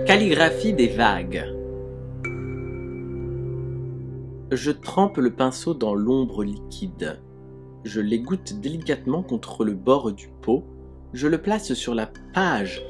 Calligraphie des vagues. Je trempe le pinceau dans l'ombre liquide. Je l'égoutte délicatement contre le bord du pot. Je le place sur la page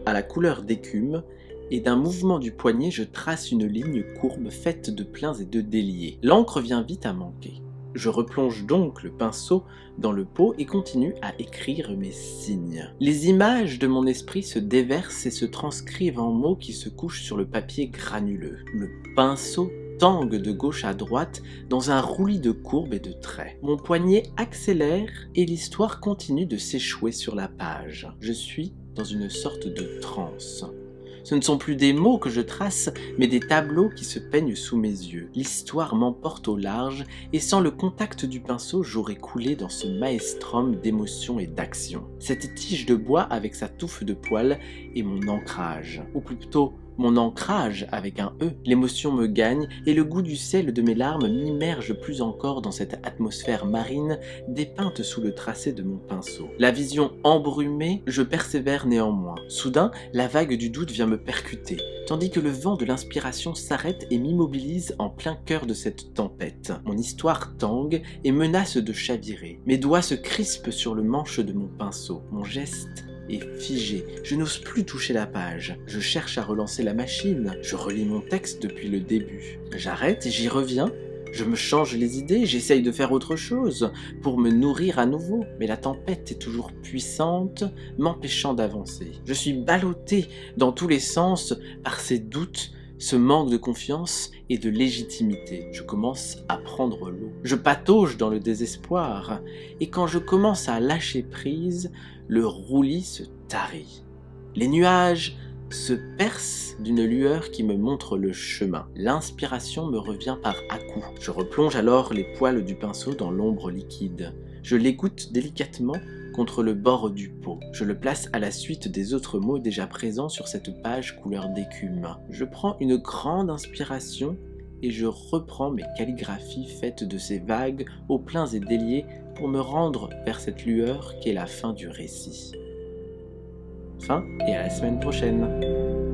à la couleur d'écume et d'un mouvement du poignet, je trace une ligne courbe faite de pleins et de déliés. L'encre vient vite à manquer. Je replonge donc le pinceau dans le pot et continue à écrire mes signes. Les images de mon esprit se déversent et se transcrivent en mots qui se couchent sur le papier granuleux. Le pinceau tangue de gauche à droite dans un roulis de courbes et de traits. Mon poignet accélère et l'histoire continue de s'échouer sur la page. Je suis dans une sorte de transe. Ce ne sont plus des mots que je trace, mais des tableaux qui se peignent sous mes yeux. L'histoire m'emporte au large, et sans le contact du pinceau, j'aurais coulé dans ce maelstrom d'émotions et d'actions. Cette tige de bois avec sa touffe de poils est mon ancrage, ou plutôt mon ancrage avec un E. L'émotion me gagne et le goût du sel de mes larmes m'immerge plus encore dans cette atmosphère marine dépeinte sous le tracé de mon pinceau. La vision embrumée, je persévère néanmoins. Soudain, la vague du doute vient me percuter, tandis que le vent de l'inspiration s'arrête et m'immobilise en plein cœur de cette tempête. Mon histoire tangue et menace de chavirer. Mes doigts se crispent sur le manche de mon pinceau. Mon geste est figé. Je n'ose plus toucher la page. Je cherche à relancer la machine. Je relis mon texte depuis le début. J'arrête et j'y reviens. Je me change les idées, j'essaye de faire autre chose pour me nourrir à nouveau. Mais la tempête est toujours puissante, m'empêchant d'avancer. Je suis ballotté dans tous les sens par ces doutes, ce manque de confiance et de légitimité. Je commence à prendre l'eau. Je patauge dans le désespoir. Et quand je commence à lâcher prise, le roulis se tarit. Les nuages se percent d'une lueur qui me montre le chemin. L'inspiration me revient par à-coups. Je replonge alors les poils du pinceau dans l'ombre liquide. Je l'égoutte délicatement contre le bord du pot. Je le place à la suite des autres mots déjà présents sur cette page couleur d'écume. Je prends une grande inspiration et je reprends mes calligraphies faites de ces vagues aux pleins et déliés pour me rendre vers cette lueur qui est la fin du récit. Fin et à la semaine prochaine.